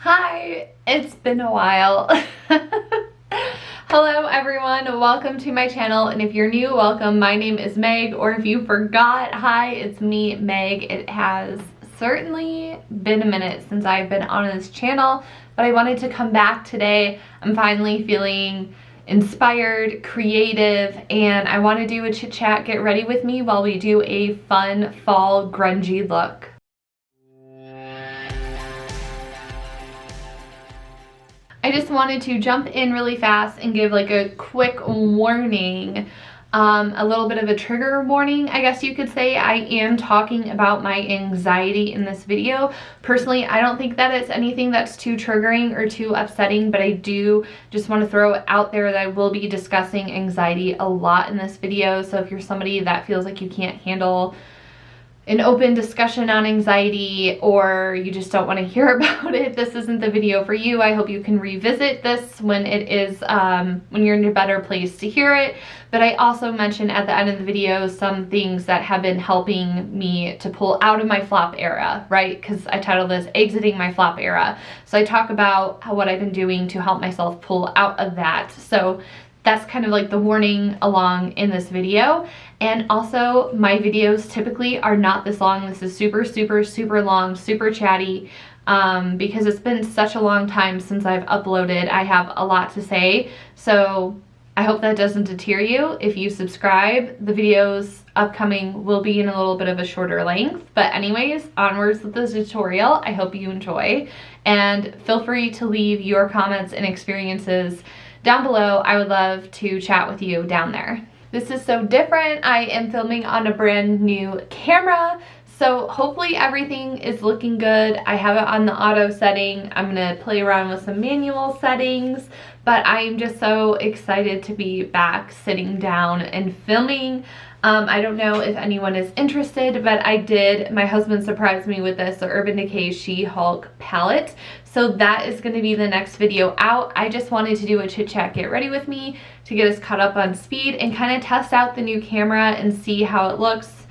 Hi, it's been a while. Hello everyone, welcome to my channel, and if you're new, welcome. My name is Meg, or if you forgot, hi, it's me, Meg. It has certainly been a minute since I've been on this channel, but I wanted to come back today. I'm finally feeling inspired, creative, and I want to do a chit chat. Get ready with me while we do a fun fall grungy look. I just wanted to jump in really fast and give like a quick warning, a little bit of a trigger warning, I guess you could say. I am talking about my anxiety in this video. Personally, I don't think that it's anything that's too triggering or too upsetting, but I do just want to throw it out there that I will be discussing anxiety a lot in this video. So if you're somebody that feels like you can't handle an open discussion on anxiety, or you just don't want to hear about it, this isn't the video for you. I hope you can revisit this when it is, when you're in a better place to hear it. But I also mentioned at the end of the video some things that have been helping me to pull out of my flop era, right? Because I titled this Exiting My Flop Era. So I talk about what I've been doing to help myself pull out of that. So that's kind of like the warning along in this video. And also, my videos typically are not this long. This is super long, super chatty, because it's been such a long time since I've uploaded. I have a lot to say, so I hope that doesn't deter you. If you subscribe, the videos upcoming will be in a little bit of a shorter length. But anyways, onwards with the tutorial. I hope you enjoy, and feel free to leave your comments and experiences down below. I would love to chat with you down there. This is so different. I am filming on a brand new camera, so hopefully everything is looking good. I have it on the auto setting. I'm gonna play around with some manual settings, but I am just so excited to be back sitting down and filming. I don't know if anyone is interested, but my husband surprised me with this, the Urban Decay She-Hulk palette. So that is going to be the next video out. I just wanted to do a chit chat, get ready with me, to get us caught up on speed and kind of test out the new camera and see how it looks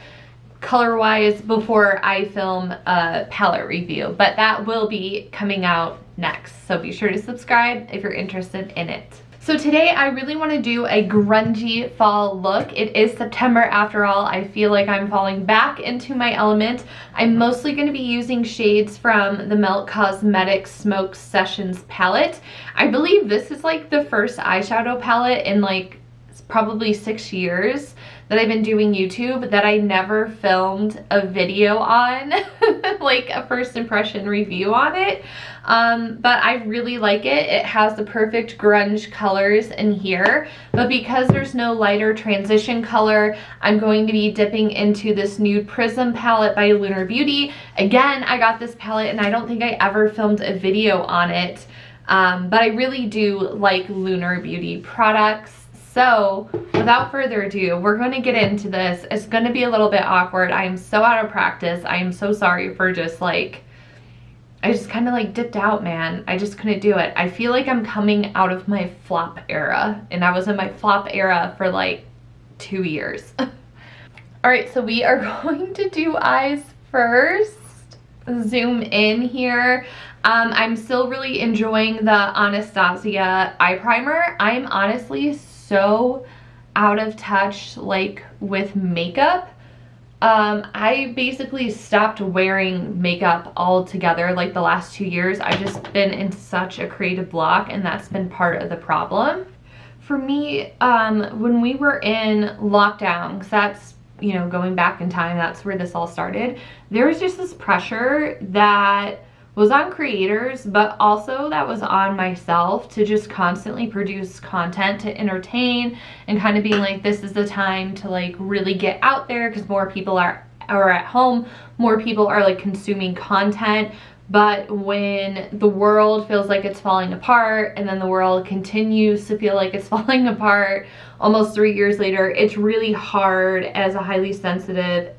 color wise before I film a palette review. But that will be coming out next. So be sure to subscribe if you're interested in it. So today I really want to do a grungy fall look. It is September after all. I feel like I'm falling back into my element. I'm mostly going to be using shades from the Melt Cosmetics Smoke Sessions palette. I believe this is like the first eyeshadow palette in like probably 6 years that I've been doing YouTube that I never filmed a video on, like a first impression review on it. But I really like it. It has the perfect grunge colors in here, but because there's no lighter transition color, I'm going to be dipping into this Nude Prism palette by Lunar Beauty. Again, I got this palette and I don't think I ever filmed a video on it, but I really do like Lunar Beauty products. So without further ado, we're going to get into this. It's going to be a little bit awkward. I am so out of practice. I am so sorry for just like, I just kind of like dipped out, man. I just couldn't do it. I feel like I'm coming out of my flop era, and I was in my flop era for like 2 years. All right, so we are going to do eyes first. Zoom in here. I'm still really enjoying the Anastasia eye primer. I'm honestly so out of touch like with makeup. I basically stopped wearing makeup altogether like the last 2 years. I've just been in such a creative block, and that's been part of the problem. For me, when we were in lockdown, because that's, you know, going back in time, that's where this all started, there was just this pressure that was on creators, but also that was on myself to just constantly produce content to entertain, and kind of being like, this is the time to like really get out there because more people are at home, more people are like consuming content. But when the world feels like it's falling apart, and then the world continues to feel like it's falling apart almost 3 years later, it's really hard as a highly sensitive,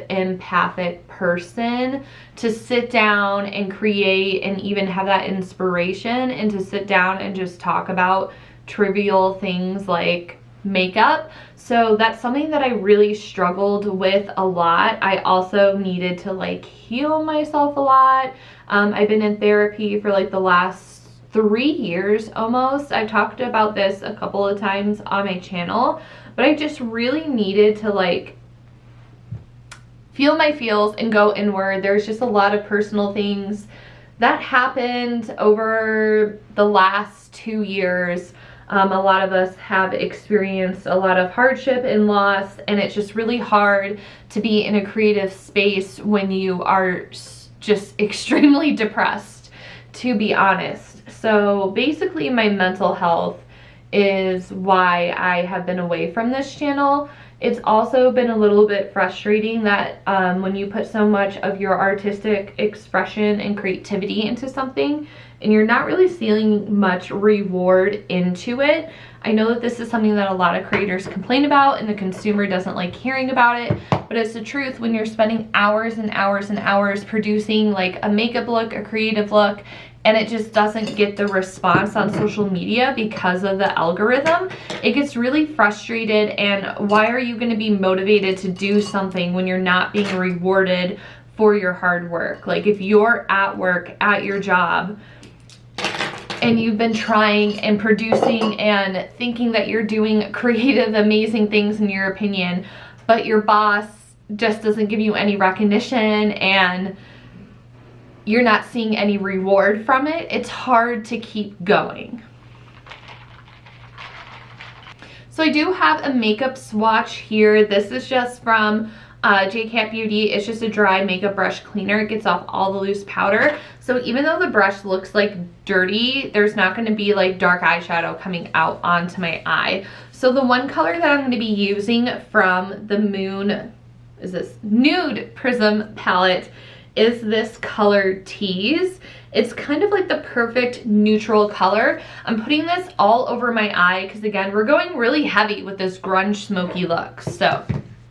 empathic person to sit down and create and even have that inspiration, and to sit down and just talk about trivial things like makeup. So that's something that I really struggled with a lot. I also needed to like heal myself a lot. I've been in therapy for like the last 3 years almost. I've talked about this a couple of times on my channel, but I just really needed to like feel my feels and go inward. There's just a lot of personal things that happened over the last 2 years. A lot of us have experienced a lot of hardship and loss, and it's just really hard to be in a creative space when you are just extremely depressed, to be honest. So basically my mental health is why I have been away from this channel. It's also been a little bit frustrating that when you put so much of your artistic expression and creativity into something and you're not really seeing much reward into it. I know that this is something that a lot of creators complain about and the consumer doesn't like hearing about it, but it's the truth. When you're spending hours and hours and hours producing like a makeup look, a creative look, and it just doesn't get the response on social media because of the algorithm, it gets really frustrated. And why are you going to be motivated to do something when you're not being rewarded for your hard work? Like if you're at work, at your job, and you've been trying and producing and thinking that you're doing creative, amazing things in your opinion, but your boss just doesn't give you any recognition and you're not seeing any reward from it, it's hard to keep going. So I do have a makeup swatch here. This is just from JCat Beauty. It's just a dry makeup brush cleaner. It gets off all the loose powder. So even though the brush looks like dirty, there's not going to be like dark eyeshadow coming out onto my eye. So the one color that I'm going to be using from the Nude Prism palette is this color Tease. It's kind of like the perfect neutral color. I'm putting this all over my eye because again, we're going really heavy with this grunge smoky look. So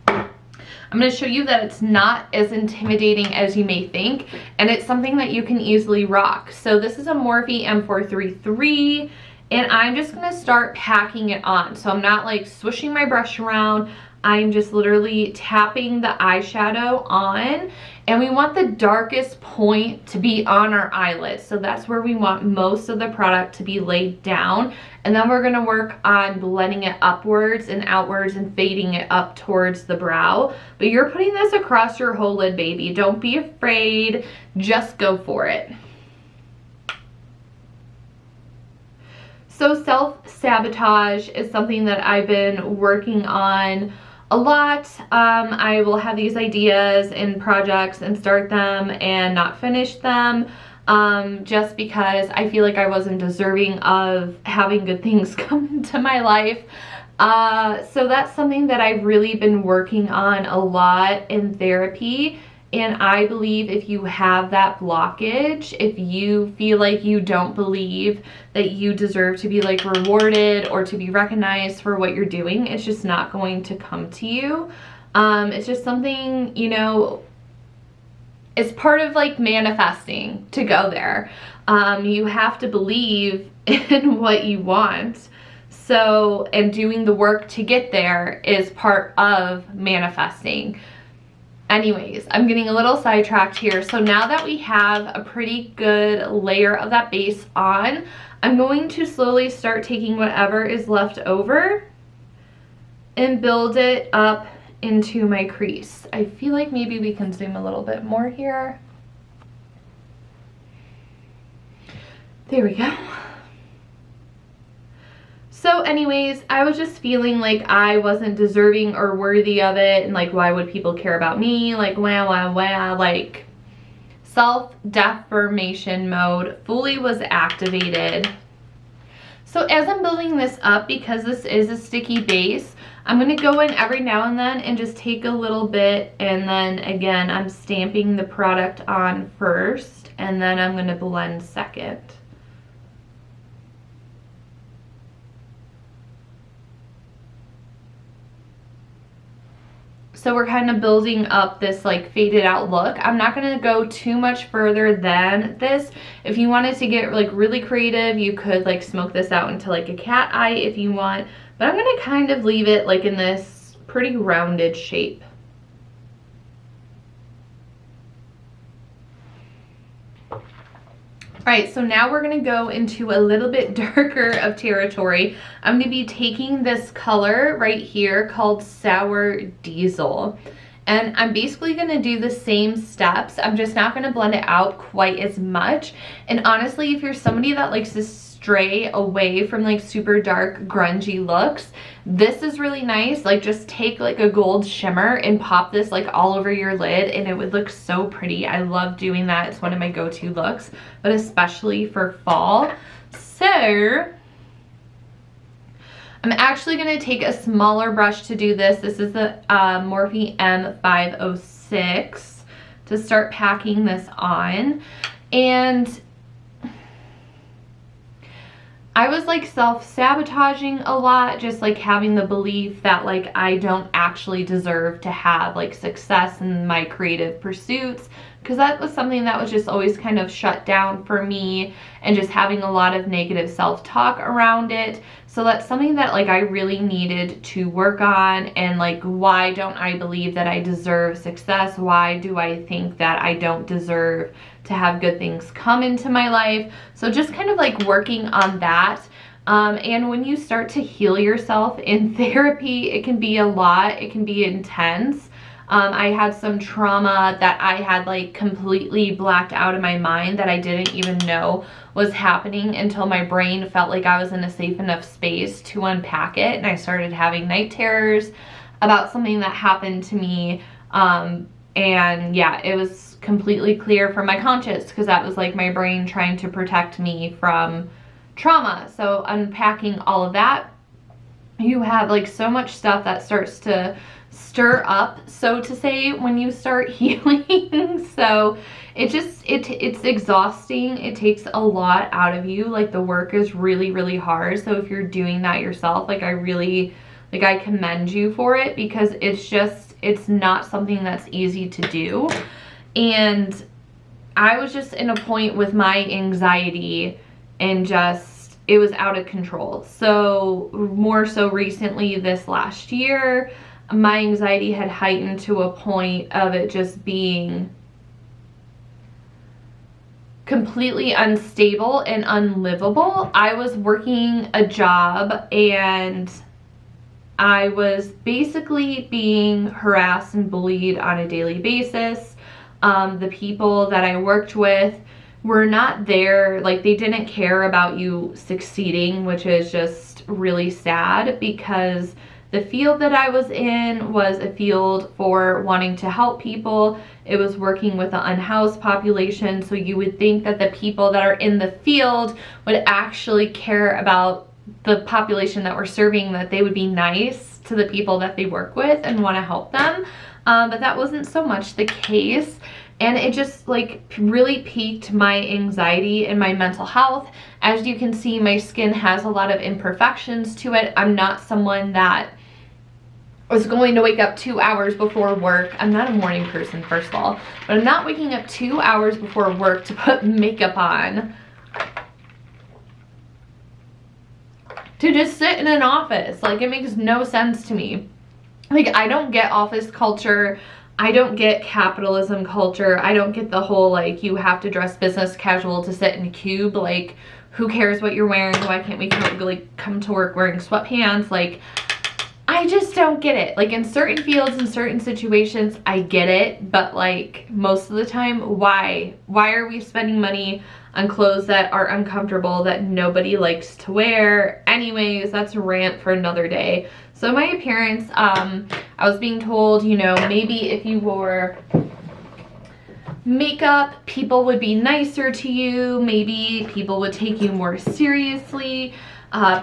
I'm going to show you that it's not as intimidating as you may think, and it's something that you can easily rock. So this is a Morphe M433, and I'm just going to start packing it on. So I'm not like swishing my brush around. I'm just literally tapping the eyeshadow on, and we want the darkest point to be on our eyelid. So that's where we want most of the product to be laid down. And then we're gonna work on blending it upwards and outwards and fading it up towards the brow. But you're putting this across your whole lid, baby. Don't be afraid, just go for it. So self-sabotage is something that I've been working on a lot. I will have these ideas and projects and start them and not finish them just because I feel like I wasn't deserving of having good things come into my life. So that's something that I've really been working on a lot in therapy. And I believe if you have that blockage, if you feel like you don't believe that you deserve to be like rewarded or to be recognized for what you're doing, it's just not going to come to you. It's just something, you know, it's part of like manifesting to go there. You have to believe in what you want. So, and doing the work to get there is part of manifesting. Anyways, I'm getting a little sidetracked here. So now that we have a pretty good layer of that base on, I'm going to slowly start taking whatever is left over and build it up into my crease. I feel like maybe we can zoom a little bit more here. There we go. So anyways, I was just feeling like I wasn't deserving or worthy of it, and like, why would people care about me? Like, wah, like self-defamation mode fully was activated. So as I'm building this up, because this is a sticky base, I'm going to go in every now and then and just take a little bit, and then again, I'm stamping the product on first, and then I'm going to blend second. So we're kind of building up this like faded out look. I'm not going to go too much further than this. If you wanted to get like really creative, you could like smoke this out into like a cat eye if you want. but I'm gonna kind of leave it like in this pretty rounded shape. Alright, so now we're going to go into a little bit darker of territory. I'm going to be taking this color right here called Sour Diesel. And I'm basically going to do the same steps. I'm just not going to blend it out quite as much. And honestly, if you're somebody that likes to stray away from like super dark grungy looks, this is really nice. Like just take like a gold shimmer and pop this like all over your lid and it would look so pretty. I love doing that. It's one of my go-to looks, but especially for fall. So I'm actually going to take a smaller brush to do this. This is the Morphe M506 to start packing this on. And I was like self-sabotaging a lot, just like having the belief that like I don't actually deserve to have like success in my creative pursuits, because that was something that was just always kind of shut down for me, and just having a lot of negative self-talk around it. So that's something that like I really needed to work on. And like, why don't I believe that I deserve success? Why do I think that I don't deserve to have good things come into my life? So just kind of like working on that. And when you start to heal yourself in therapy, it can be a lot. It can be intense. I had some trauma that I had like completely blacked out of my mind that I didn't even know was happening until my brain felt like I was in a safe enough space to unpack it. And I started having night terrors about something that happened to me. And yeah, it was completely clear from my conscious, because that was like my brain trying to protect me from trauma. So unpacking all of that, you have like so much stuff that starts to stir up, so to say, when you start healing. So it's exhausting. It takes a lot out of you. Like the work is really, really hard. So if you're doing that yourself, like I commend you for it, because it's not something that's easy to do. And I was just in a point with my anxiety, and just, it was out of control. So more so recently this last year, my anxiety had heightened to a point of it just being completely unstable and unlivable. I was working a job and I was basically being harassed and bullied on a daily basis. The people that I worked with were not there, like they didn't care about you succeeding, which is just really sad, because the field that I was in was a field for wanting to help people. It was working with the unhoused population, so you would think that the people that are in the field would actually care about the population that we're serving, that they would be nice to the people that they work with and want to help them. But that wasn't so much the case. And it just like really piqued my anxiety and my mental health. As you can see, my skin has a lot of imperfections to it. I'm not someone that was going to wake up 2 hours before work. I'm not a morning person, first of all, but I'm not waking up 2 hours before work to put makeup on, to just sit in an office. Like, it makes no sense to me. Like, I don't get office culture. I don't get capitalism culture. I don't get the whole, like, you have to dress business casual to sit in a cube. Like, who cares what you're wearing? Why can't we come to work wearing sweatpants? Like, I just don't get it. Like, in certain fields, in certain situations, I get it. But, like, most of the time, why? Why are we spending money on clothes that are uncomfortable, that nobody likes to wear? Anyways, that's a rant for another day. So my appearance, I was being told, you know, maybe if you wore makeup, people would be nicer to you. Maybe people would take you more seriously.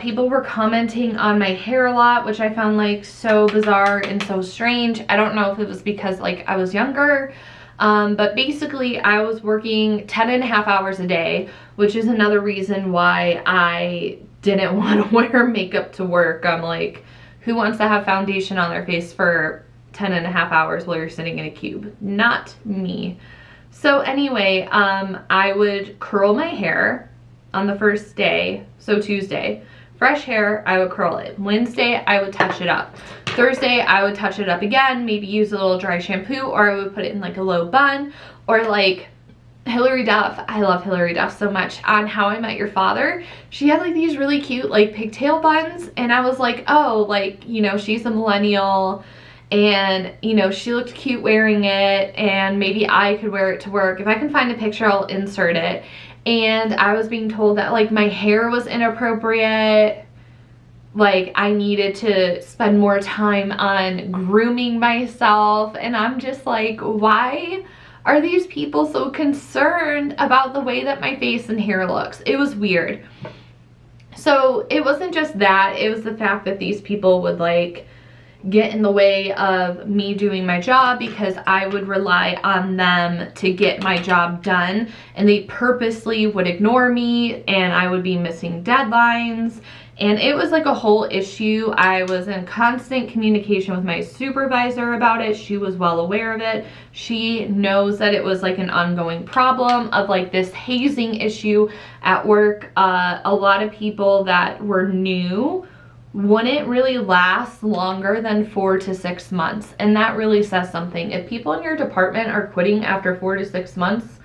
People were commenting on my hair a lot, which I found like so bizarre and so strange. I don't know if it was because like I was younger, but basically I was working 10.5 hours a day, which is another reason why I didn't want to wear makeup to work. I'm like, who wants to have foundation on their face for 10.5 hours while you're sitting in a cube? Not me. So anyway, I would curl my hair on the first day, so Tuesday. fresh hair, I would curl it. Wednesday, I would touch it up. Thursday, I would touch it up again, maybe use a little dry shampoo, or I would put it in like a low bun, or like Hilary Duff, I love Hilary Duff so much, on How I Met Your Father, she had like these really cute like pigtail buns, and I was like, oh, like, you know, she's a millennial, and, you know, she looked cute wearing it, and maybe I could wear it to work. If I can find a picture, I'll insert it. And I was being told that like my hair was inappropriate, like I needed to spend more time on grooming myself, and I'm just like, why are these people so concerned about the way that my face and hair looks? It was weird. So it wasn't just that, it was the fact that these people would like get in the way of me doing my job because I would rely on them to get my job done, and they purposely would ignore me, and I would be missing deadlines, and it was like a whole issue. I was in constant communication with my supervisor about it. She was well aware of it. She knows that it was like an ongoing problem of like this hazing issue at work. A lot of people that were new wouldn't really last longer than 4 to 6 months, and that really says something. If people in your department are quitting after 4 to 6 months,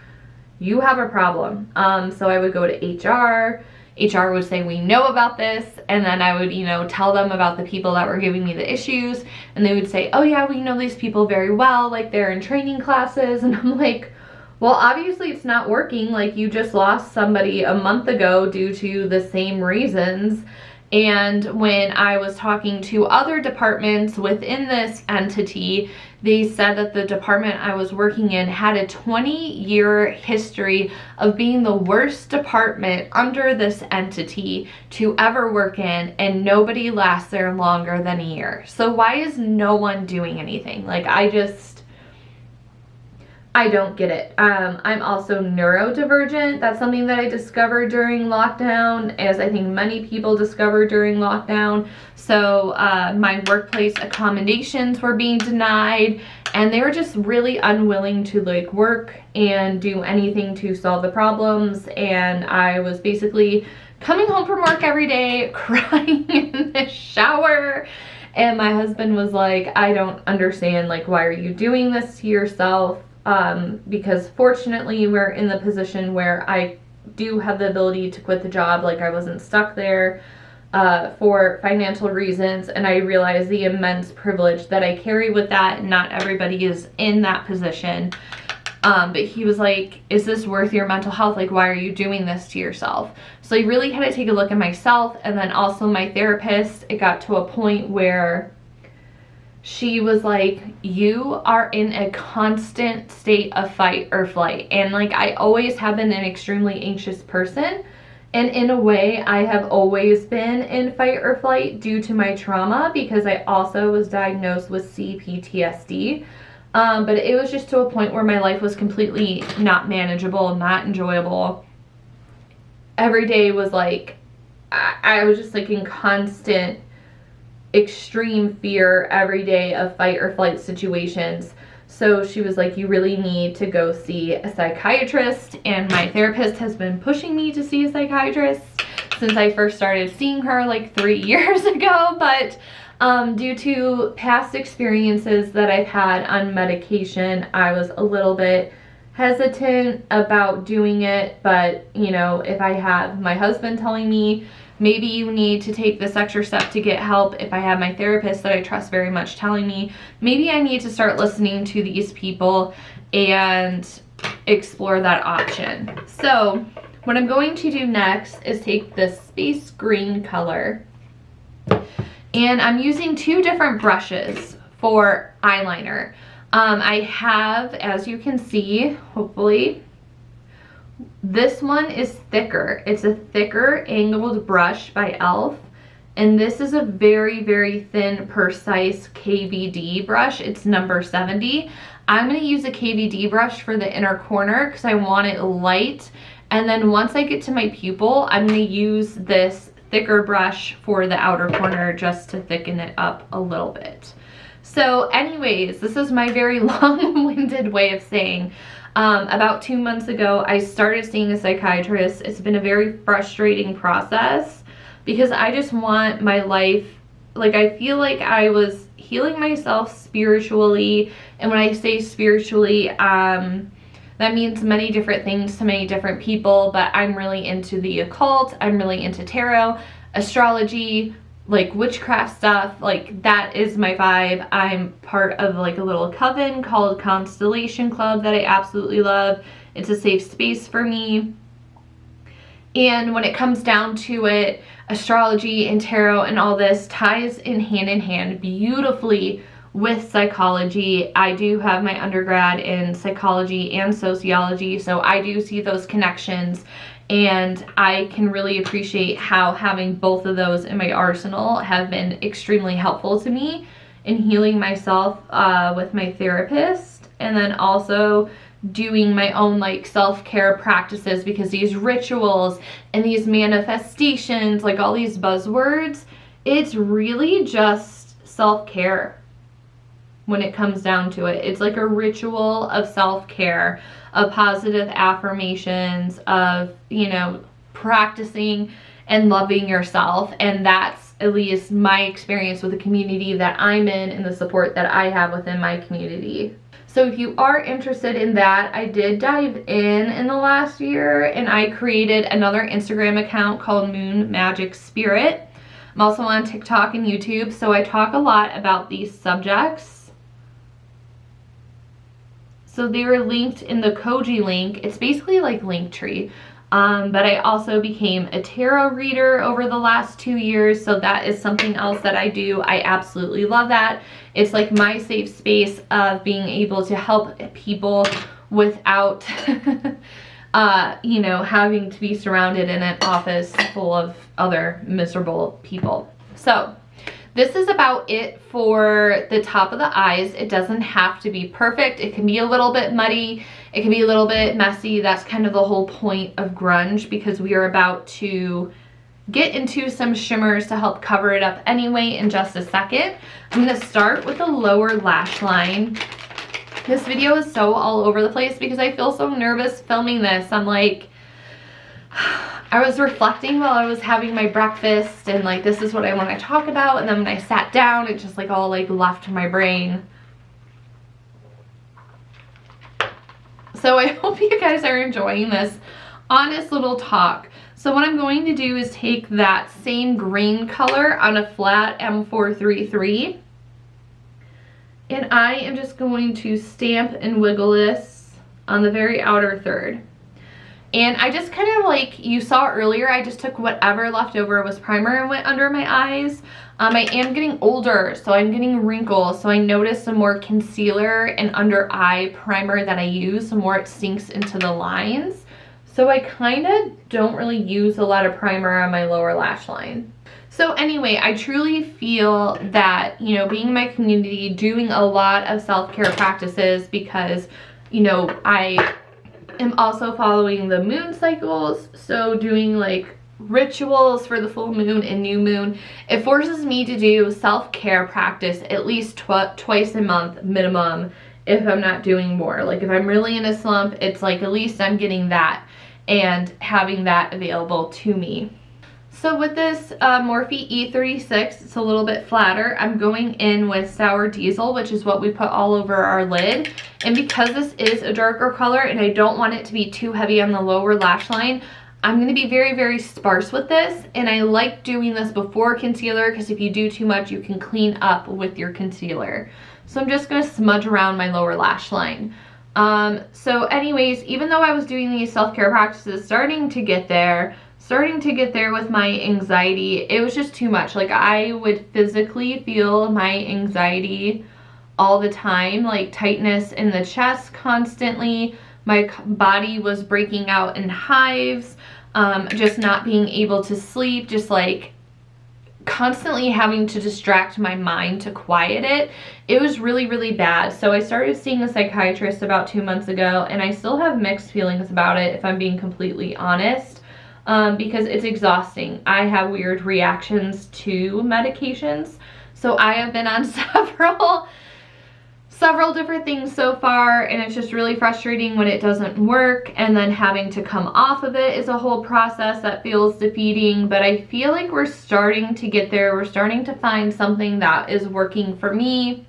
you have a problem. So I would go to HR. HR would say, we know about this, and then I would, you know, tell them about the people that were giving me the issues, and they would say, oh yeah, we know these people very well, like they're in training classes, and I'm like, well, obviously it's not working. Like, you just lost somebody a month ago due to the same reasons. And when I was talking to other departments within this entity, they said that the department I was working in had a 20-year history of being the worst department under this entity to ever work in, and nobody lasts there longer than a year. So why is no one doing anything? Like, I don't get it. I'm also neurodivergent. That's something that I discovered during lockdown, as I think many people discovered during lockdown. So my workplace accommodations were being denied, and they were just really unwilling to like work and do anything to solve the problems. And I was basically coming home from work every day crying in the shower. And my husband was like, I don't understand, like, why are you doing this to yourself? Because fortunately we're in the position where I do have the ability to quit the job. Like, I wasn't stuck there for financial reasons, and I realize the immense privilege that I carry with that. Not everybody is in that position. But he was like, is this worth your mental health? Like, why are you doing this to yourself? So I really had to take a look at myself, and then also my therapist. It got to a point where she was like, you are in a constant state of fight or flight. And like, I always have been an extremely anxious person, and in a way I have always been in fight or flight due to my trauma, because I also was diagnosed with CPTSD. But it was just to a point where my life was completely not manageable, not enjoyable. Every day was like, I was just like in constant extreme fear every day of fight or flight situations. So she was like, you really need to go see a psychiatrist, and my therapist has been pushing me to see a psychiatrist since I first started seeing her like 3 years ago. But due to past experiences that I've had on medication, I was a little bit hesitant about doing it. But, you know, if I have my husband telling me, maybe you need to take this extra step to get help, if I have my therapist that I trust very much telling me, maybe I need to start listening to these people and explore that option. So what I'm going to do next is take this space green color, and I'm using 2 different brushes for eyeliner. I have, as you can see, hopefully, this one is thicker. It's a thicker angled brush by e.l.f. And this is a very, very thin, precise KVD brush. It's number 70. I'm going to use a KVD brush for the inner corner because I want it light. And then once I get to my pupil, I'm going to use this thicker brush for the outer corner just to thicken it up a little bit. So anyways, this is my very long-winded way of saying, about 2 months ago, I started seeing a psychiatrist. It's been a very frustrating process because I just want my life, like, I feel like I was healing myself spiritually. And when I say spiritually, that means many different things to many different people, but I'm really into the occult. I'm really into tarot, astrology, like witchcraft stuff. Like, that is my vibe. I'm part of like a little coven called Constellation Club that I absolutely love. It's a safe space for me. And when it comes down to it, astrology and tarot and all this ties in hand beautifully with psychology. I do have my undergrad in psychology and sociology, so I do see those connections, and I can really appreciate how having both of those in my arsenal have been extremely helpful to me in healing myself with my therapist, and then also doing my own like self-care practices, because these rituals and these manifestations, like all these buzzwords, it's really just self-care. When it comes down to it, it's like a ritual of self-care, of positive affirmations, of, you know, practicing and loving yourself. And that's at least my experience with the community that I'm in and the support that I have within my community. So if you are interested in that, I did dive in the last year, and I created another Instagram account called Moon Magic Spirit. I'm also on TikTok and YouTube, so I talk a lot about these subjects. So they were linked in the Koji link. It's basically like Linktree. But I also became a tarot reader over the last 2 years. So that is something else that I do. I absolutely love that. It's like my safe space of being able to help people without, you know, having to be surrounded in an office full of other miserable people. So this is about it for the top of the eyes. It doesn't have to be perfect. It can be a little bit muddy. It can be a little bit messy. That's kind of the whole point of grunge, because we are about to get into some shimmers to help cover it up anyway in just a second. I'm going to start with the lower lash line. This video is so all over the place because I feel so nervous filming this. I'm like, I was reflecting while I was having my breakfast, and like, this is what I want to talk about, and then when I sat down, it just like all like left my brain. So I hope you guys are enjoying this honest little talk. So what I'm going to do is take that same green color on a flat M433, and I am just going to stamp and wiggle this on the very outer third. And I just kind of, like you saw earlier, I just took whatever left over was primer and went under my eyes. I am getting older, so I'm getting wrinkles, so I noticed the more concealer and under eye primer that I use, the more it sinks into the lines. So I kind of don't really use a lot of primer on my lower lash line. So anyway, I truly feel that, you know, being in my community, doing a lot of self-care practices, because, you know, I am also following the moon cycles, so doing like rituals for the full moon and new moon, it forces me to do self-care practice at least twice a month minimum, if I'm not doing more. Like, if I'm really in a slump, it's like at least I'm getting that and having that available to me. So with this Morphe E36, it's a little bit flatter. I'm going in with Sour Diesel, which is what we put all over our lid. And because this is a darker color and I don't want it to be too heavy on the lower lash line, I'm going to be very, very sparse with this. And I like doing this before concealer, because if you do too much, you can clean up with your concealer. So I'm just going to smudge around my lower lash line. So anyways, even though I was doing these self-care practices, starting to get there with my anxiety, it was just too much. Like, I would physically feel my anxiety all the time, like tightness in the chest constantly. My body was breaking out in hives, just not being able to sleep, just like constantly having to distract my mind to quiet it. It was really, really bad. So I started seeing a psychiatrist about 2 months ago, and I still have mixed feelings about it, if I'm being completely honest. Because it's exhausting. I have weird reactions to medications. So I have been on several different things so far, and it's just really frustrating when it doesn't work, and then having to come off of it is a whole process that feels defeating. But I feel like we're starting to get there. We're starting to find something that is working for me.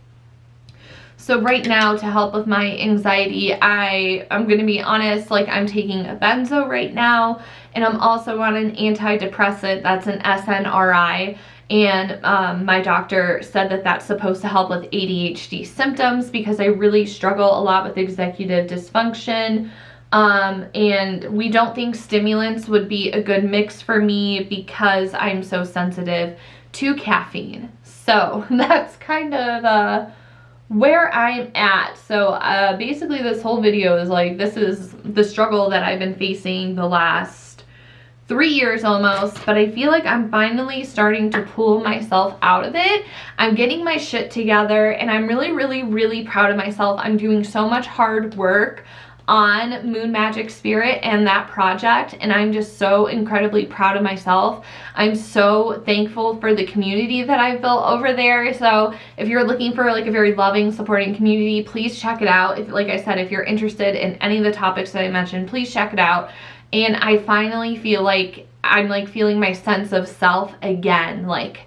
So right now, to help with my anxiety, I'm gonna be honest, like I'm taking a benzo right now, and I'm also on an antidepressant that's an SNRI. And my doctor said that that's supposed to help with ADHD symptoms because I really struggle a lot with executive dysfunction. And we don't think stimulants would be a good mix for me because I'm so sensitive to caffeine. So that's kind of where I'm at. So basically this whole video is like, this is the struggle that I've been facing the last 3 years almost, but I feel like I'm finally starting to pull myself out of it. I'm getting my shit together, and I'm really, really, really proud of myself. I'm doing so much hard work on Moon Magic Spirit and that project, and I'm just so incredibly proud of myself. I'm so thankful for the community that I've built over there. So if you're looking for like a very loving, supporting community, please check it out. If, like I said, if you're interested in any of the topics that I mentioned, please check it out. And I finally feel like I'm like feeling my sense of self again. Like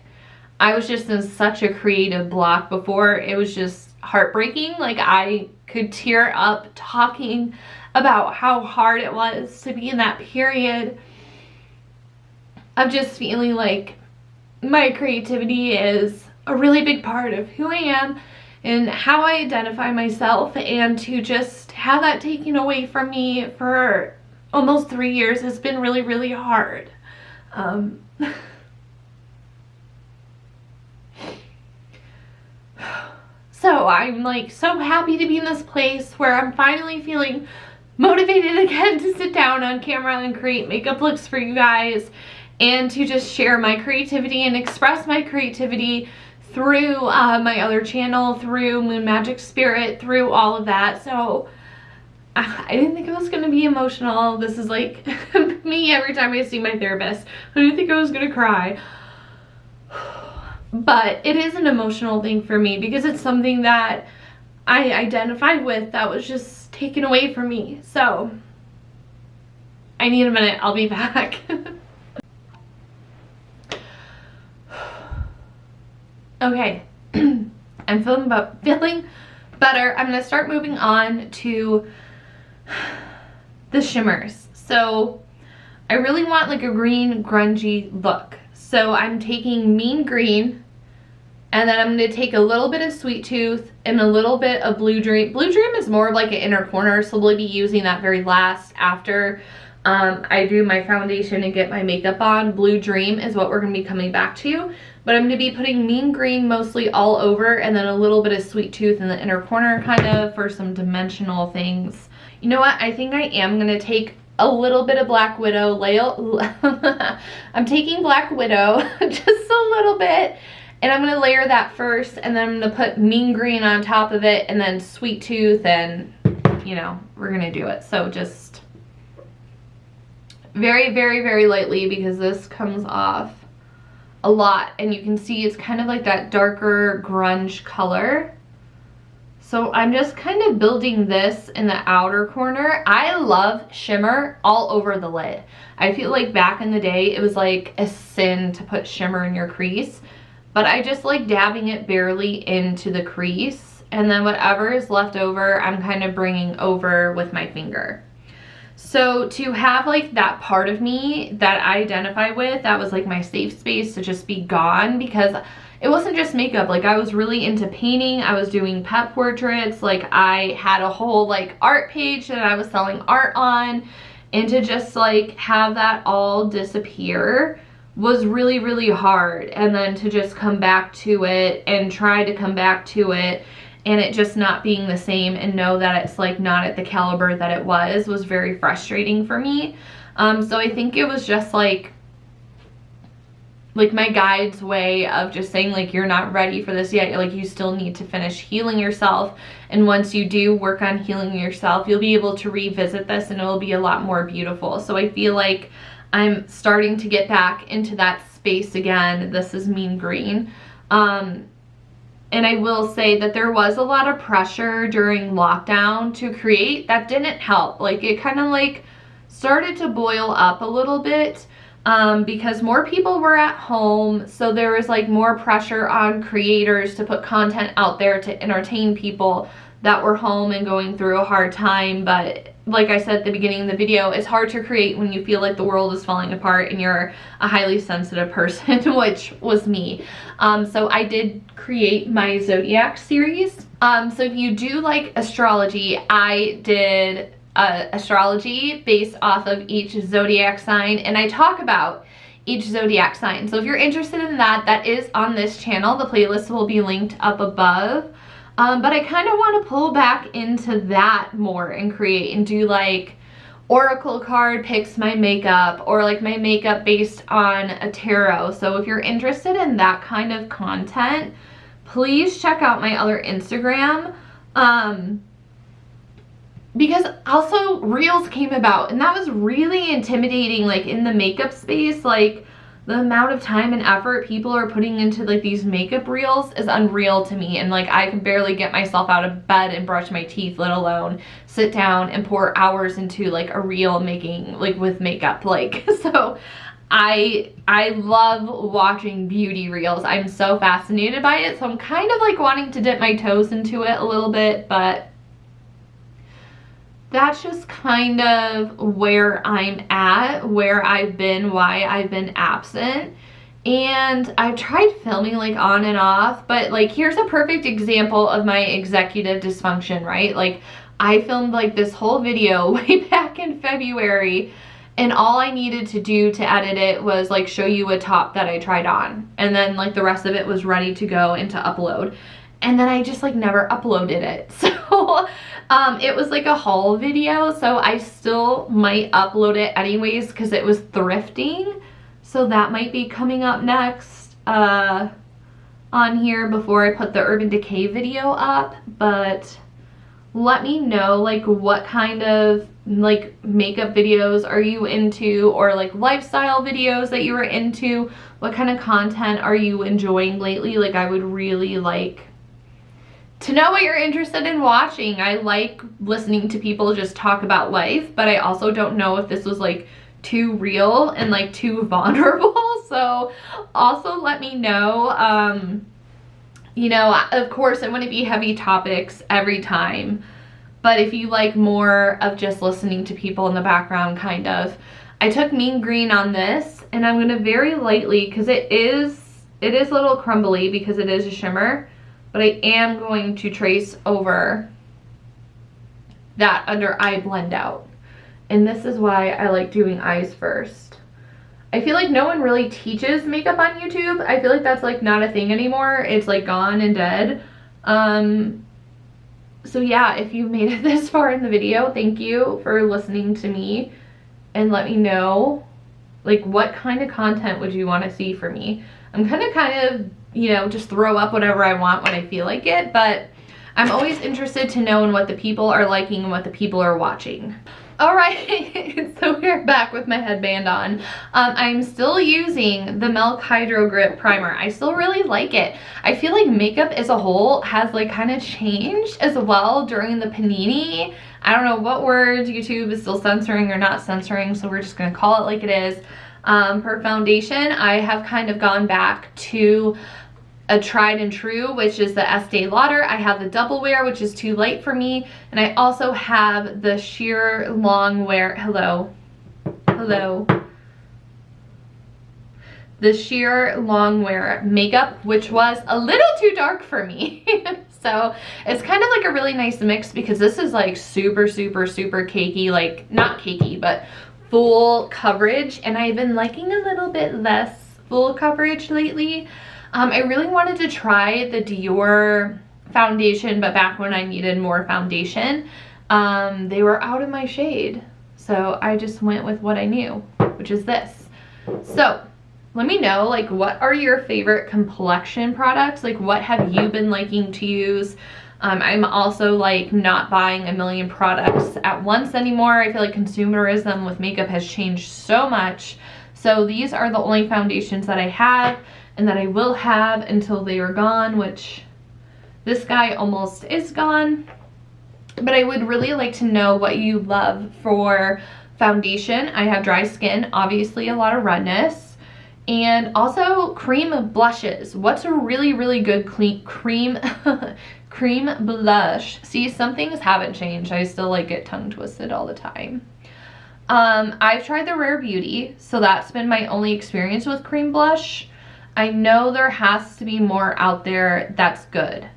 I was just in such a creative block before. It was just heartbreaking. Like I could tear up talking about how hard it was to be in that period of just feeling like my creativity is a really big part of who I am and how I identify myself, and to just have that taken away from me for almost 3 years has been really, really hard. So I'm like so happy to be in this place where I'm finally feeling motivated again to sit down on camera and create makeup looks for you guys, and to just share my creativity and express my creativity through my other channel, through Moon Magic Spirit, through all of that. So I didn't think it was going to be emotional. This is like me every time I see my therapist. I didn't think I was going to cry. But it is an emotional thing for me because it's something that I identified with that was just taken away from me. So I need a minute. I'll be back. Okay. I'm feeling better. I'm going to start moving on to the shimmers. So I really want like a green grungy look. So I'm taking Mean Green, and then I'm going to take a little bit of Sweet Tooth and a little bit of Blue Dream. Blue Dream is more of like an inner corner, so we'll be using that very last after I do my foundation and get my makeup on. Blue Dream is what we're going to be coming back to. But I'm going to be putting Mean Green mostly all over, and then a little bit of Sweet Tooth in the inner corner kind of for some dimensional things. You know what? I think I am going to take a little bit of Black Widow. I'm taking Black Widow just a little bit, and I'm going to layer that first, and then I'm going to put Mean Green on top of it, and then Sweet Tooth, and you know, we're going to do it. So just very, very, very lightly, because this comes off a lot, and you can see it's kind of like that darker grunge color. So I'm just kind of building this in the outer corner. I love shimmer all over the lid. I feel like back in the day, it was like a sin to put shimmer in your crease, but I just like dabbing it barely into the crease, and then whatever is left over, I'm kind of bringing over with my finger. So to have like that part of me that I identify with, that was like my safe space, to just be gone, because it wasn't just makeup. Like I was really into painting. I was doing pet portraits. Like I had a whole like art page that I was selling art on, and to just like have that all disappear was really, really hard. And then to just come back to it and try to come back to it, and it just not being the same, and know that it's like not at the caliber that it was very frustrating for me. So I think it was just like my guide's way of just saying like, you're not ready for this yet. Like you still need to finish healing yourself. And once you do work on healing yourself, you'll be able to revisit this and it'll be a lot more beautiful. So I feel like I'm starting to get back into that space again. This is Mean Green. And I will say that there was a lot of pressure during lockdown to create. That didn't help. Like, it kind of like started to boil up a little bit because more people were at home. So there was like more pressure on creators to put content out there to entertain people that were home and going through a hard time. But like I said at the beginning of the video, it's hard to create when you feel like the world is falling apart and you're a highly sensitive person, which was me. So I did create my zodiac series. So if you do like astrology, I did astrology based off of each zodiac sign, and I talk about each zodiac sign. So if you're interested in that, that is on this channel. The playlist will be linked up above. But I kind of want to pull back into that more and create and do like oracle card picks my makeup, or like my makeup based on a tarot. So if you're interested in that kind of content, please check out my other Instagram. Because also Reels came about, and that was really intimidating, like in the makeup space. Like, the amount of time and effort people are putting into like these makeup reels is unreal to me. And like, I can barely get myself out of bed and brush my teeth, let alone sit down and pour hours into like a reel making like with makeup. Like, so I love watching beauty reels. I'm so fascinated by it. So I'm kind of like wanting to dip my toes into it a little bit, but that's just kind of where I'm at, where I've been, why I've been absent. And I've tried filming like on and off, but like, here's a perfect example of my executive dysfunction, right? Like, I filmed like this whole video way back in February, and all I needed to do to edit it was like show you a top that I tried on. And then like the rest of it was ready to go and to upload. And then I just like never uploaded it. So it was like a haul video, so I still might upload it anyways because it was thrifting. So that might be coming up next on here before I put the Urban Decay video up. But let me know like what kind of like makeup videos are you into, or like lifestyle videos that you were into. What kind of content are you enjoying lately? Like, I would really like to know what you're interested in watching. I like listening to people just talk about life, but I also don't know if this was like too real and like too vulnerable. So also let me know. You know, of course it wouldn't be heavy topics every time, but if you like more of just listening to people in the background kind of. I took Mean Green on this, and I'm gonna very lightly, because it is a little crumbly because it is a shimmer, but I am going to trace over that under eye blend out. And this is why I like doing eyes first. I feel like no one really teaches makeup on YouTube. I feel like that's like not a thing anymore. It's like gone and dead. So yeah, if you've made it this far in the video, thank you for listening to me, and let me know like what kind of content would you want to see from me. I'm kind of, you know, just throw up whatever I want when I feel like it, but I'm always interested to know in what the people are liking and what the people are watching. All right, so we're back with my headband on. I'm still using the Milk Hydro Grip Primer. I still really like it. I feel like makeup as a whole has like kind of changed as well during the panini. I don't know what words YouTube is still censoring or not censoring, so we're just gonna call it like it is. For foundation, I have kind of gone back to a tried and true, which is the Estee Lauder. I have the Double Wear, which is too light for me, and I also have the sheer long wear. Hello, the sheer long wear makeup, which was a little too dark for me. So it's kind of like a really nice mix, because this is like super cakey, like not cakey, but full coverage, and I've been liking a little bit less full coverage lately. I really wanted to try the Dior foundation, but back when I needed more foundation, they were out of my shade. So I just went with what I knew, which is this. So let me know, like, what are your favorite complexion products? Like, what have you been liking to use? I'm also like not buying a million products at once anymore. I feel like consumerism with makeup has changed so much. So these are the only foundations that I have and that I will have until they are gone, which This guy almost is gone, but I would really like to know what you love for foundation. I have dry skin, obviously a lot of redness, and also cream blushes. What's a really, really good cream blush? See, some things haven't changed. I still like get tongue twisted all the time. I've tried the Rare Beauty, so that's been my only experience with cream blush. I know there has to be more out there that's good.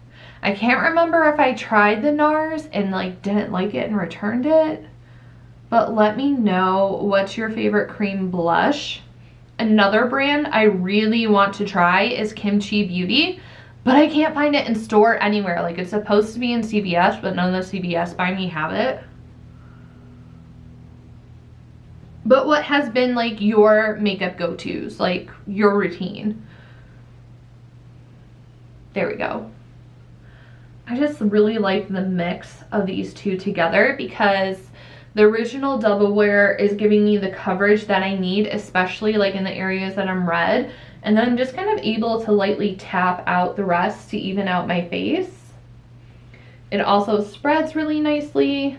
I can't remember if I tried the NARS and like didn't like it and returned it, but let me know what's your favorite cream blush. Another brand I really want to try is Kimchi Beauty, but I can't find it in store anywhere. Like, it's supposed to be in CVS, but none of the CVS by me have it. But what has been like your makeup go-tos, like your routine? There we go. I just really like the mix of these two together because the original Double Wear is giving me the coverage that I need, especially like in the areas that I'm red. And then I'm just kind of able to lightly tap out the rest to even out my face. It also spreads really nicely.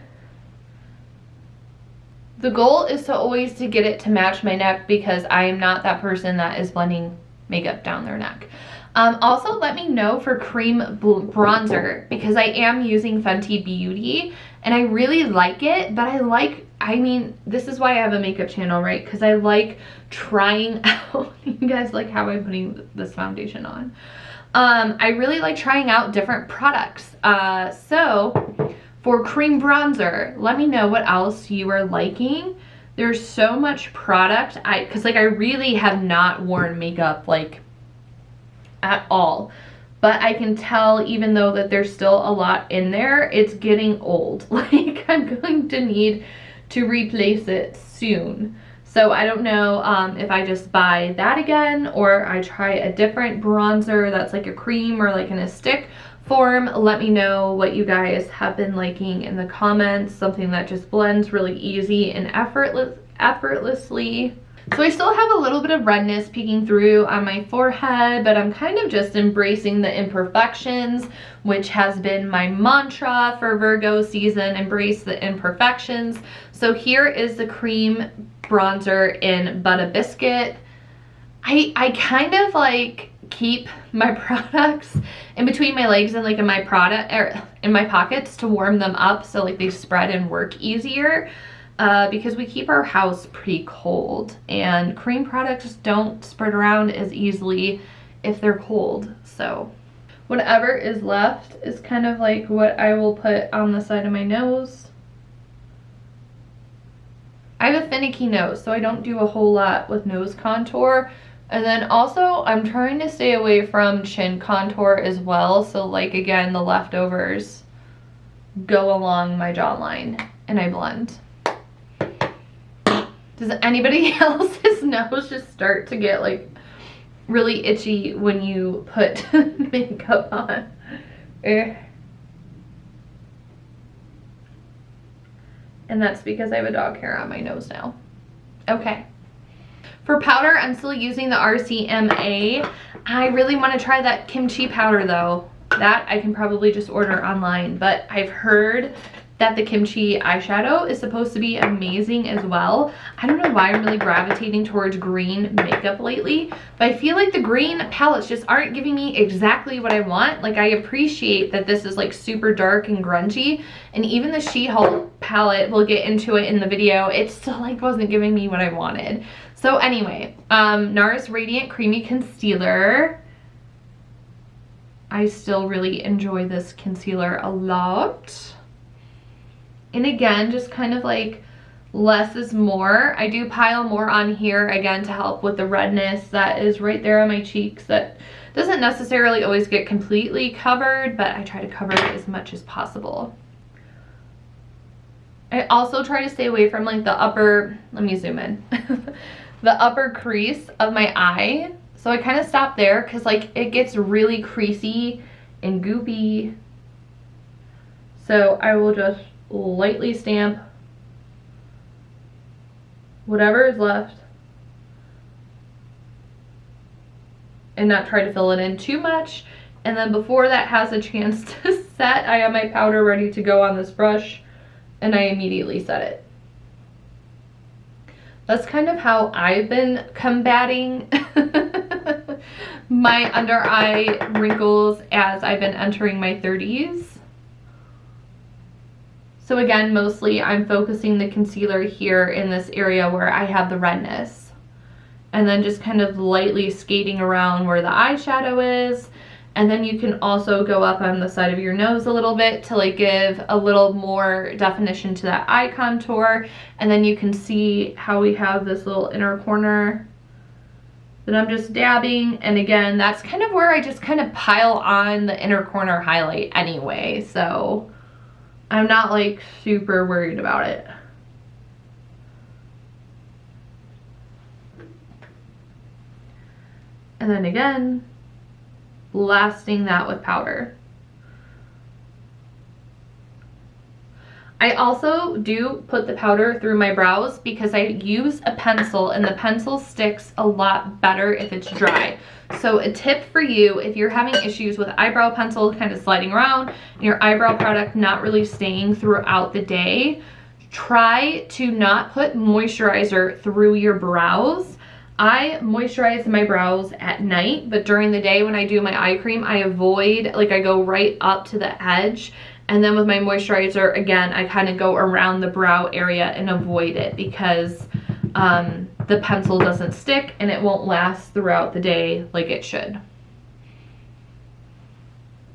The goal is to always to get it to match my neck because I am not that person that is blending makeup down their neck. Also, let me know for cream bronzer because I am using Fenty Beauty and I really like it, but I mean, this is why I have a makeup channel, right? Because I like trying out, you guys like how I'm putting this foundation on. I really like trying out different products. So for cream bronzer, let me know what else you are liking. There's so much product, because like I really have not worn makeup like at all, but I can tell even though that there's still a lot in there, it's getting old. Like, I'm going to need to replace it soon. So I don't know if I just buy that again or I try a different bronzer that's like a cream or like in a stick form. Let me know what you guys have been liking in the comments. Something that just blends really easy and effortlessly. So I still have a little bit of redness peeking through on my forehead, but I'm kind of just embracing the imperfections, which has been my mantra for Virgo season, embrace the imperfections. So here is the cream bronzer in Butter Biscuit. I kind of like keep my products in between my legs and like in my in my pockets to warm them up so like they spread and work easier. Because we keep our house pretty cold and cream products don't spread around as easily if they're cold. So whatever is left is kind of like what I will put on the side of my nose. I have a finicky nose, so I don't do a whole lot with nose contour. And then also I'm trying to stay away from chin contour as well. So like, again, the leftovers go along my jawline and I blend. Does anybody else's nose just start to get like really itchy when you put makeup on? And that's because I have a dog hair on my nose now. Okay. For powder, I'm still using the RCMA. I really want to try that kimchi powder though. That I can probably just order online, but I've heard that the kimchi eyeshadow is supposed to be amazing as well. I don't know why I'm really gravitating towards green makeup lately, but I feel like the green palettes just aren't giving me exactly what I want. Like, I appreciate that this is like super dark and grungy, and even the She-Hulk palette, we'll get into it in the video, it still like wasn't giving me what I wanted. So anyway, NARS Radiant Creamy Concealer. I still really enjoy this concealer a lot. And again, just kind of like less is more. I do pile more on here again to help with the redness that is right there on my cheeks that doesn't necessarily always get completely covered, but I try to cover it as much as possible. I also try to stay away from like the upper, let me zoom in, the upper crease of my eye. So I kind of stop there because like it gets really creasy and goopy. So I will just lightly stamp whatever is left and not try to fill it in too much And then before that has a chance to set, I have my powder ready to go on this brush, and I immediately set it. That's kind of how I've been combating my under eye wrinkles as I've been entering my 30s. So again, mostly I'm focusing the concealer here in this area where I have the redness. And then just kind of lightly skating around where the eyeshadow is. And then you can also go up on the side of your nose a little bit to like give a little more definition to that eye contour. And then you can see how we have this little inner corner that I'm just dabbing. And again, that's kind of where I just kind of pile on the inner corner highlight anyway. So I'm not like super worried about it. And then again, blasting that with powder. I also do put the powder through my brows because I use a pencil, and the pencil sticks a lot better if it's dry. So a tip for you, if you're having issues with eyebrow pencil kind of sliding around and your eyebrow product not really staying throughout the day, try to not put moisturizer through your brows. I moisturize my brows at night, but during the day when I do my eye cream, I avoid, like I go right up to the edge. And then with my moisturizer, again, I kind of go around the brow area and avoid it because the pencil doesn't stick and it won't last throughout the day like it should.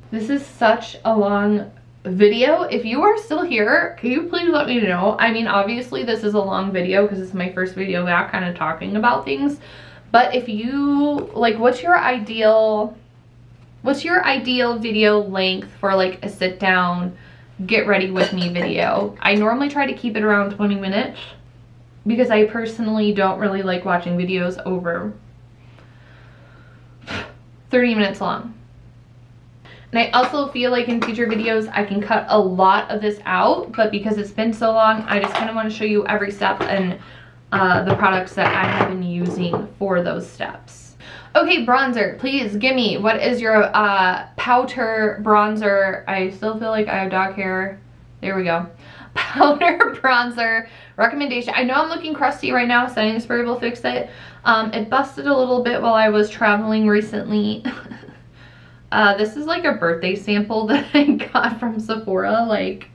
This is such a long video. If you are still here, can you please let me know? I mean, obviously this is a long video because it's my first video back kind of talking about things. But if you, like, what's your ideal video length for like a sit down, get ready with me video? I normally try to keep it around 20 minutes because I personally don't really like watching videos over 30 minutes long. And I also feel like in future videos I can cut a lot of this out, but because it's been so long, I just kind of want to show you every step and the products that I have been using for those steps. Okay, bronzer, please give me, what is your powder bronzer? I still feel like I have dog hair. There we go. Powder bronzer recommendation. I know I'm looking crusty right now. Setting spray will fix it. It busted a little bit while I was traveling recently. This is like a birthday sample that I got from Sephora like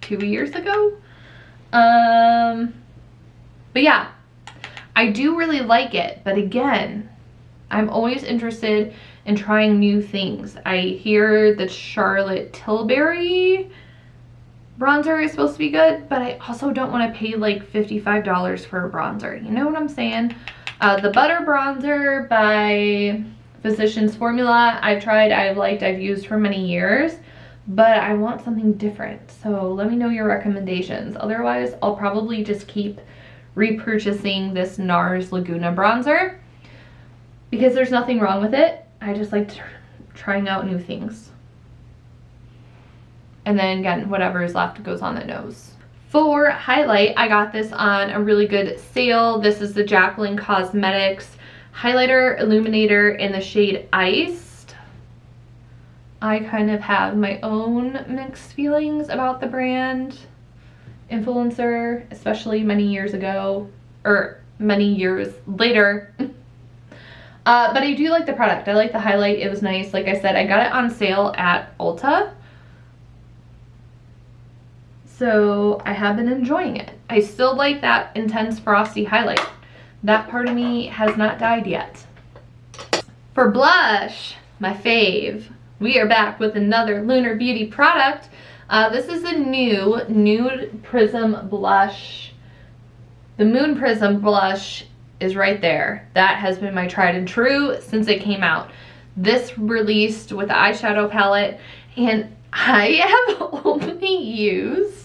2 years ago. But yeah, I do really like it. But again, I'm always interested in trying new things. I hear that Charlotte Tilbury bronzer is supposed to be good, but I also don't want to pay like $55 for a bronzer. You know what I'm saying? The Butter Bronzer by Physicians Formula, I've tried, I've liked, I've used for many years, but I want something different. So let me know your recommendations. Otherwise, I'll probably just keep repurchasing this NARS Laguna bronzer because there's nothing wrong with it. I just like trying out new things. And then again, whatever is left goes on the nose. For highlight, I got this on a really good sale. This is the Jaclyn Cosmetics highlighter illuminator in the shade Iced. I kind of have my own mixed feelings about the brand. Influencer, especially many years ago, or many years later. But I do like the product. I like the highlight. It was nice. Like I said, I got it on sale at Ulta. So I have been enjoying it. I still like that intense frosty highlight. That part of me has not died yet. For blush, my fave, we are back with another Lunar Beauty product. This is a new Nude Prism blush. The Moon Prism blush is right there. That has been my tried and true since it came out. This released with the eyeshadow palette, and I have only used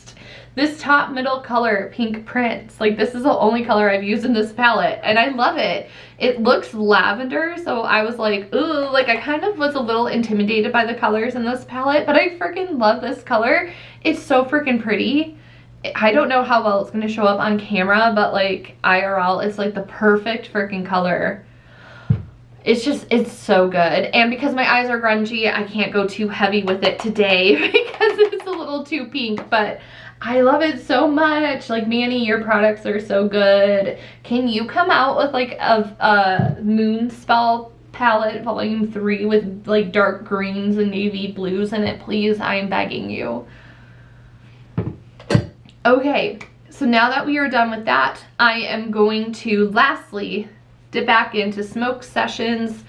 this top middle color, Pink Prince. Like, this is the only color I've used in this palette, and I love it. It looks lavender, so I was like, ooh, like I kind of was a little intimidated by the colors in this palette, but I freaking love this color. It's so freaking pretty. I don't know how well it's going to show up on camera, but like IRL, it's like the perfect freaking color. it's so good. And because my eyes are grungy, I can't go too heavy with it today because it's a little too pink, but I love it so much. Like, Manny, your products are so good. Can you come out with like a Moon Spell palette volume 3 with like dark greens and navy blues in it, please? I am begging you. Okay, so now that we are done with that, I am going to lastly dip back into Smoke Sessions,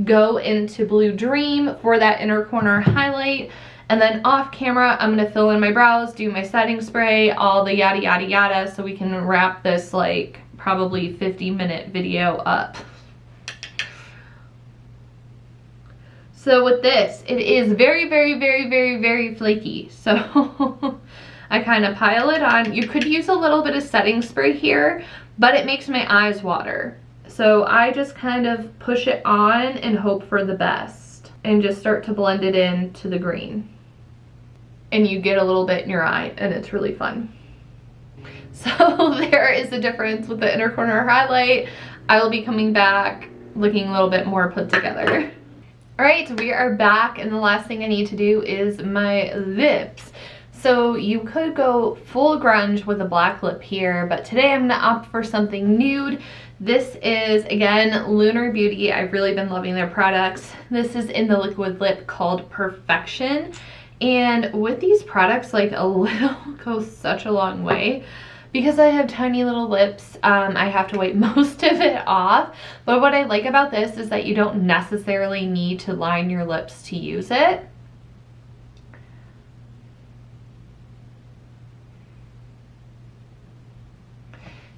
go into Blue Dream for that inner corner highlight, and then off camera, I'm gonna fill in my brows, do my setting spray, all the yada yada yada, so we can wrap this like probably 50-minute video up. So with this, it is very, very, very, very, very flaky. So I kind of pile it on. You could use a little bit of setting spray here, but it makes my eyes water. So I just kind of push it on and hope for the best and just start to blend it into the green. And you get a little bit in your eye and it's really fun. So there is a difference with the inner corner highlight. I will be coming back looking a little bit more put together. All right, we are back, and the last thing I need to do is my lips. So you could go full grunge with a black lip here, but today I'm gonna opt for something nude. This is, again, Lunar Beauty. I've really been loving their products. This is in the liquid lip called Perfection. And with these products, like, a little goes such a long way. Because I have tiny little lips, I have to wipe most of it off. But what I like about this is that you don't necessarily need to line your lips to use it.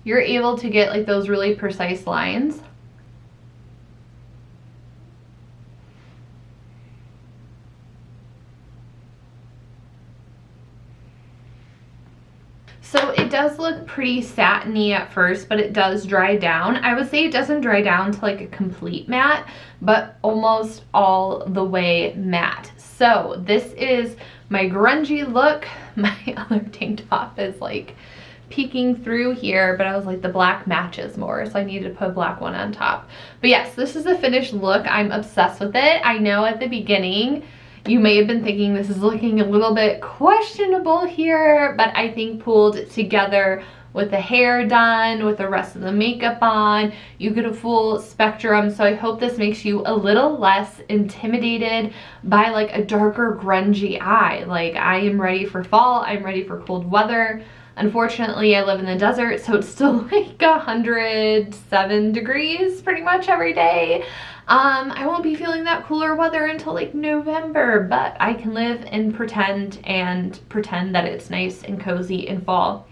You're able to get like those really precise lines. So it does look pretty satiny at first, but it does dry down. I would say it doesn't dry down to like a complete matte, but almost all the way matte. So this is my grungy look. My other tank top is like peeking through here, but I was like, the black matches more, so I needed to put a black one on top. But yes, this is the finished look. I'm obsessed with it. I know at the beginning you may have been thinking this is looking a little bit questionable here, but I think pulled together with the hair done, with the rest of the makeup on, you get a full spectrum. So I hope this makes you a little less intimidated by like a darker grungy eye. Like, I am ready for fall, I'm ready for cold weather. Unfortunately, I live in the desert, so it's still like 107 degrees pretty much every day. I won't be feeling that cooler weather until like November, but I can live and pretend that it's nice and cozy in fall.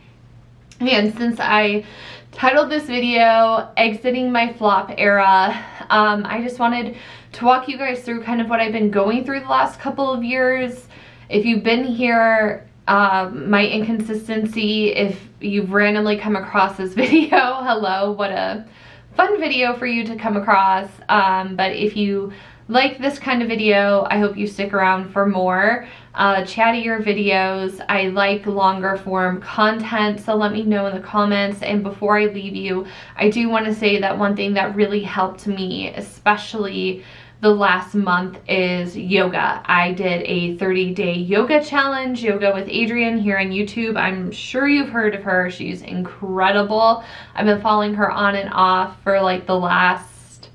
And since I titled this video Exiting My Flop Era, I just wanted to walk you guys through kind of what I've been going through the last couple of years. If you've been here, my inconsistency, if you've randomly come across this video, hello, what a fun video for you to come across. But if you like this kind of video, I hope you stick around for more chattier videos. I like longer form content, so let me know in the comments. And before I leave you, I do want to say that one thing that really helped me, especially the last month, is yoga. I did a 30-day yoga challenge, Yoga with Adrienne, here on YouTube. I'm sure you've heard of her. She's incredible. I've been following her on and off for like the last,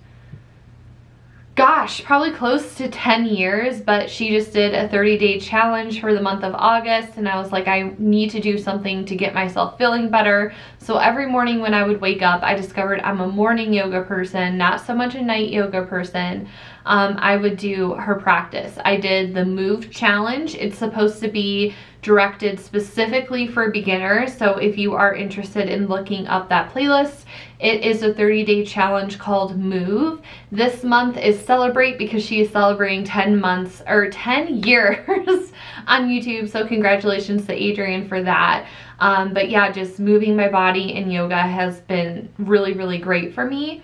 gosh, probably close to 10 years, but she just did a 30-day challenge for the month of August, and I was like, I need to do something to get myself feeling better. So every morning when I would wake up, I discovered I'm a morning yoga person, not so much a night yoga person. I would do her practice. I did the Move challenge. It's supposed to be directed specifically for beginners, so if you are interested in looking up that playlist, it is a 30-day challenge called Move. This month is Celebrate, because she is celebrating 10 months or 10 years on YouTube, so congratulations to Adrienne for that. But yeah, just moving my body in yoga has been really, really great for me.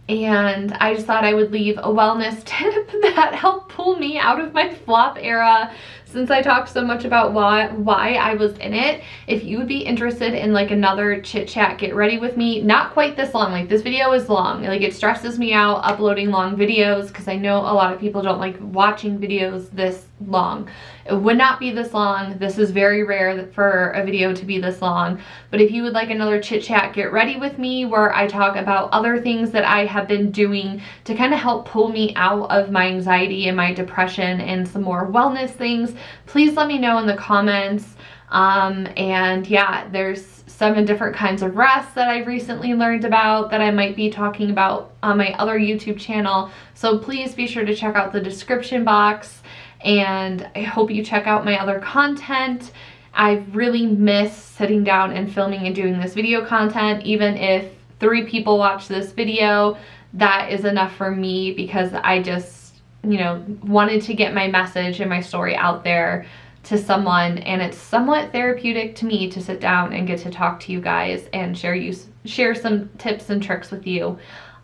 And I just thought I would leave a wellness tip that helped pull me out of my flop era. since I talked so much about why I was in it, if you would be interested in like another chit chat get ready with me, not quite this long, like this video is long, like it stresses me out uploading long videos because I know a lot of people don't like watching videos this long. It would not be this long. This is very rare for a video to be this long. But if you would like another chit chat get ready with me where I talk about other things that I have been doing to kind of help pull me out of my anxiety and my depression and some more wellness things, please let me know in the comments. And yeah, there's 7 different kinds of rest that I've recently learned about that I might be talking about on my other YouTube channel. So please be sure to check out the description box. And I hope you check out my other content. I really miss sitting down and filming and doing this video content. Even if 3 people watch this video, that is enough for me because I just, you know, wanted to get my message and my story out there to someone, and it's somewhat therapeutic to me to sit down and get to talk to you guys and share some tips and tricks with you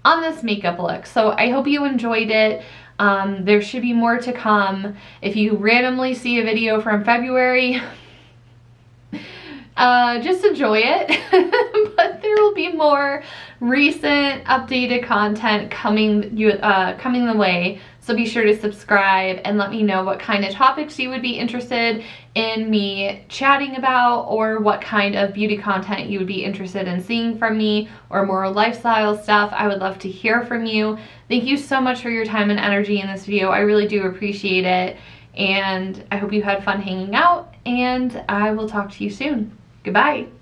on this makeup look. So I hope you enjoyed it. There should be more to come. If you randomly see a video from February, just enjoy it. But there will be more recent updated content coming the way. So be sure to subscribe and let me know what kind of topics you would be interested in me chatting about, or what kind of beauty content you would be interested in seeing from me, or more lifestyle stuff. I would love to hear from you. Thank you so much for your time and energy in this video. I really do appreciate it. And I hope you had fun hanging out, and I will talk to you soon. Goodbye.